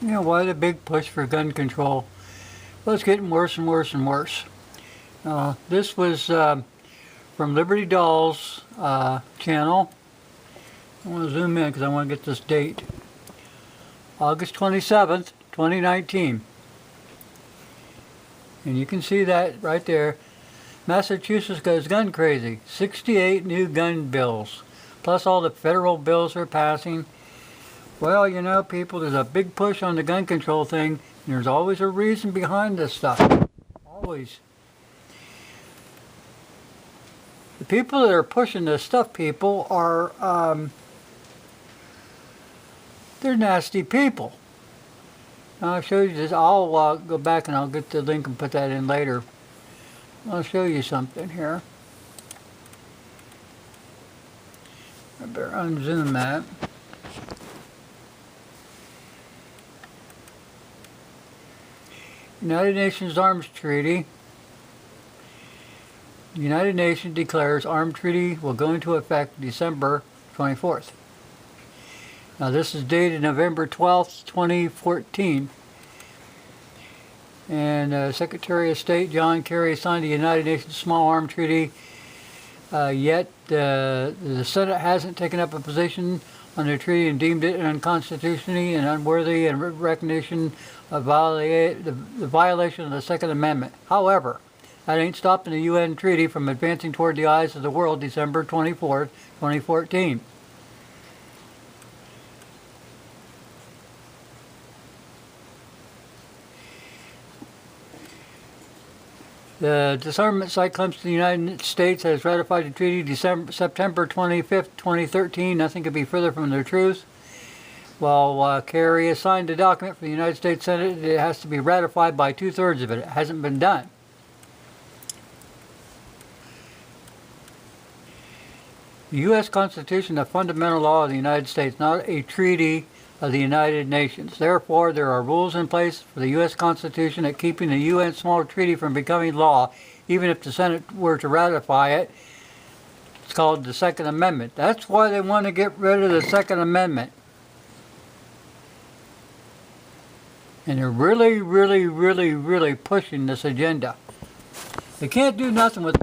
You know, why the big push for gun control? Well, it's getting worse and worse and worse. This was from Liberty Doll's channel. I want to zoom in because I want to get this date. August 27th, 2019. And you can see that right there. Massachusetts goes gun crazy. 68 new gun bills. Plus all the federal bills are passing. Well, you know, people, there's a big push on the gun control thing. And there's always a reason behind this stuff. Always. The people that are pushing this stuff, people, are, they're nasty people. Now, I'll show you this. I'll go back and I'll get the link and put that in later. I'll show you something here. I better unzoom that. United Nations Arms Treaty. The United Nations declares armed treaty will go into effect December 24th. Now this is dated November 12th, 2014. And Secretary of State John Kerry signed the United Nations Small Arms Treaty. Yet the Senate hasn't taken up a position on the treaty and deemed it unconstitutional and unworthy in recognition of the violation of the Second Amendment. However, that ain't stopping the UN treaty from advancing toward the eyes of the world December 24th, 2014. The disarmament site comes to the United States has ratified the treaty September 25th, 2013. Nothing could be further from the truth. While Kerry has signed a document for the United States Senate, it has to be ratified by 2/3 of it. It hasn't been done. The U.S. Constitution, a fundamental law of the United States, not a treaty of the United Nations. Therefore, there are rules in place for the U.S. Constitution that keeping the UN small treaty from becoming law, even if the Senate were to ratify it. It's called the Second Amendment. That's why they want to get rid of the Second Amendment. And they're really, really, really, really pushing this agenda. They can't do nothing with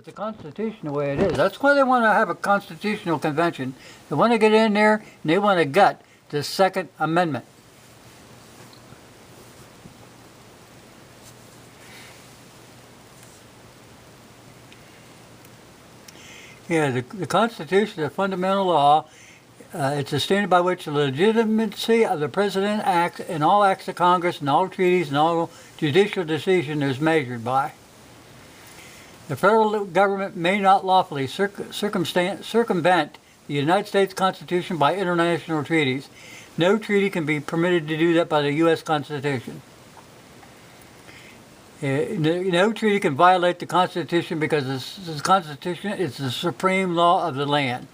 the Constitution the way it is. That's why they want to have a constitutional convention. They want to get in there and they want to gut the Second Amendment. Yeah, the Constitution is a fundamental law. It's a standard by which the legitimacy of the President acts and all acts of Congress and all treaties and all judicial decision is measured by. The federal government may not lawfully circumvent the United States Constitution by international treaties. No treaty can be permitted to do that by the U.S. Constitution. No treaty can violate the Constitution because the Constitution is the supreme law of the land.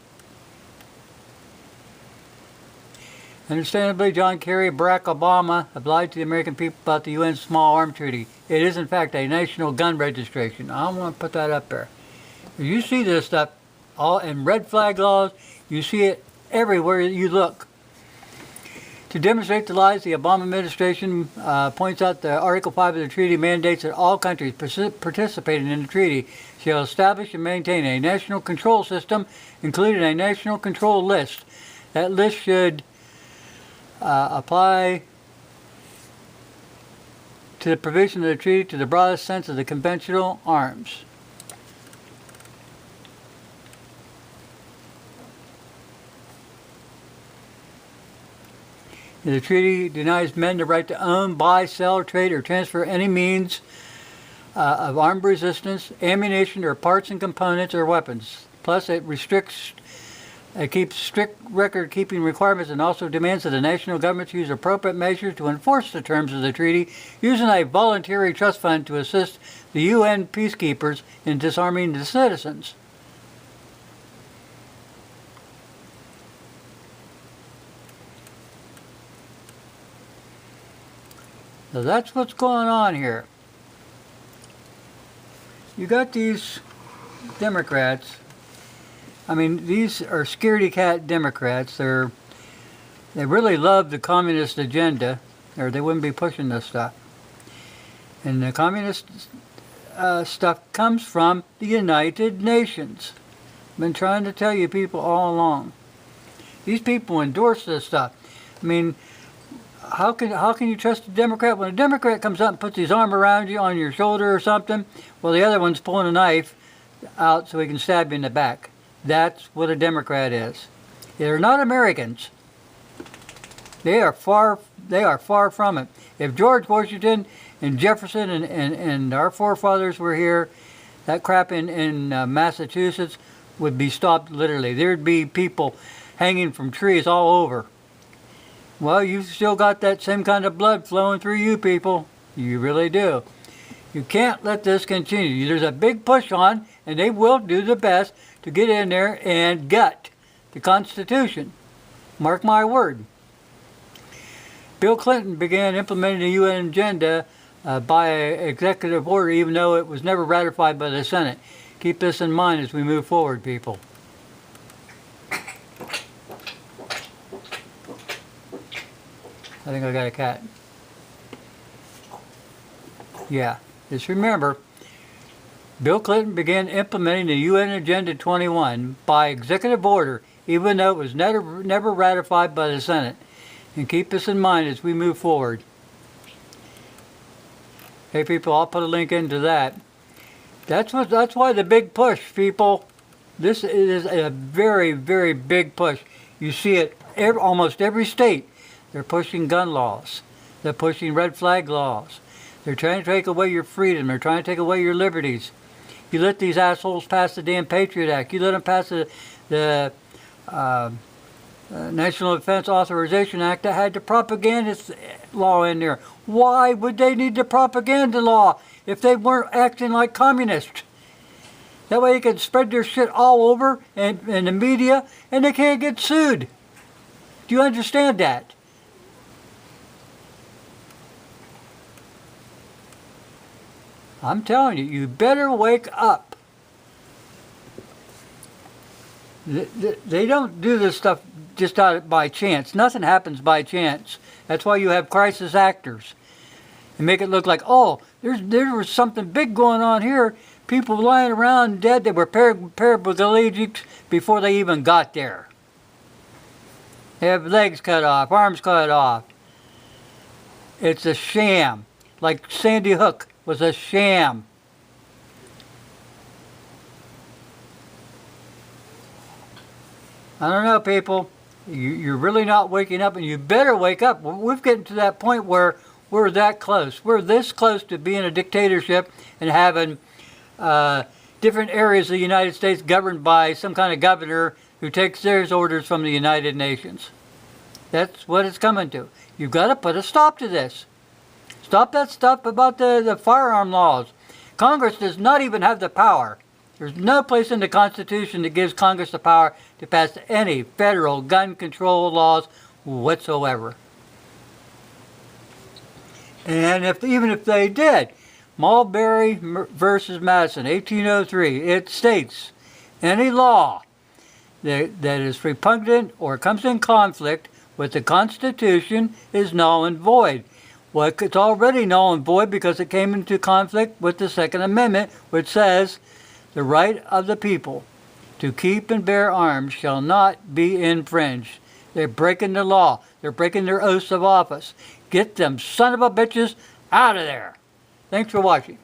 Understandably, John Kerry and Barack Obama have lied to the American people about the UN Small Arms Treaty. It is, in fact, a national gun registration. I want to put that up there. You see this stuff all in red flag laws. You see it everywhere you look. To demonstrate the lies, the Obama administration points out that Article 5 of the treaty mandates that all countries participating in the treaty shall establish and maintain a national control system, including a national control list. That list should apply to the provision of the treaty to the broadest sense of the conventional arms. The treaty denies men the right to own, buy, sell, trade, or transfer any means of armed resistance, ammunition, or parts and components or weapons. Plus, it restricts It keeps strict record-keeping requirements and also demands that the national governments use appropriate measures to enforce the terms of the treaty, using a voluntary trust fund to assist the UN peacekeepers in disarming the citizens. So that's what's going on here. You got these Democrats. I mean, these are scaredy cat Democrats. They're They really love the communist agenda, or they wouldn't be pushing this stuff. And the communist stuff comes from the United Nations. I've been trying to tell you people all along. These people endorse this stuff. I mean, how can you trust a Democrat when a Democrat comes up and puts his arm around you on your shoulder or something? Well, the other one's pulling a knife out so he can stab you in the back. That's what a Democrat is. They're not Americans. They are far from it. If George Washington and Jefferson and our forefathers were here, that crap in Massachusetts would be stopped literally. There'd be people hanging from trees all over. Well, you've still got that same kind of blood flowing through you people. You really do. You can't let this continue. There's a big push on, and they will do the best to get in there and gut the Constitution. Mark my word. Bill Clinton began implementing the UN agenda by executive order, even though it was never ratified by the Senate. Keep this in mind as we move forward, people. I think I got a cat. Yeah, just remember, Bill Clinton began implementing the UN Agenda 21 by executive order, even though it was never ratified by the Senate. And keep this in mind as we move forward. Hey people, I'll put a link into that. That's why the big push, people. This is a very, very big push. You see it almost every state. They're pushing gun laws. They're pushing red flag laws. They're trying to take away your freedom. They're trying to take away your liberties. You let these assholes pass the damn Patriot Act. You let them pass the National Defense Authorization Act that had the propaganda law in there. Why would they need the propaganda law if they weren't acting like communists? That way they can spread their shit all over in the media and they can't get sued. Do you understand that? I'm telling you, you better wake up. They don't do this stuff just by chance. Nothing happens by chance. That's why you have crisis actors. And make it look like, oh, there was something big going on here. People lying around dead. They were paraplegics before they even got there. They have legs cut off, arms cut off. It's a sham. Like Sandy Hook was a sham. I don't know, people. You're really not waking up, and you better wake up. We've gotten to that point where we're that close. We're this close to being a dictatorship and having different areas of the United States governed by some kind of governor who takes their orders from the United Nations. That's what it's coming to. You've got to put a stop to this. Stop that stuff about the firearm laws. Congress does not even have the power. There's no place in the Constitution that gives Congress the power to pass any federal gun control laws whatsoever. And even if they did, Marbury versus Madison, 1803, it states, any law that is repugnant or comes in conflict with the Constitution is null and void. Well, it's already null and void because it came into conflict with the Second Amendment, which says, the right of the people to keep and bear arms shall not be infringed. They're breaking the law. They're breaking their oaths of office. Get them son of a bitches out of there. Thanks for watching.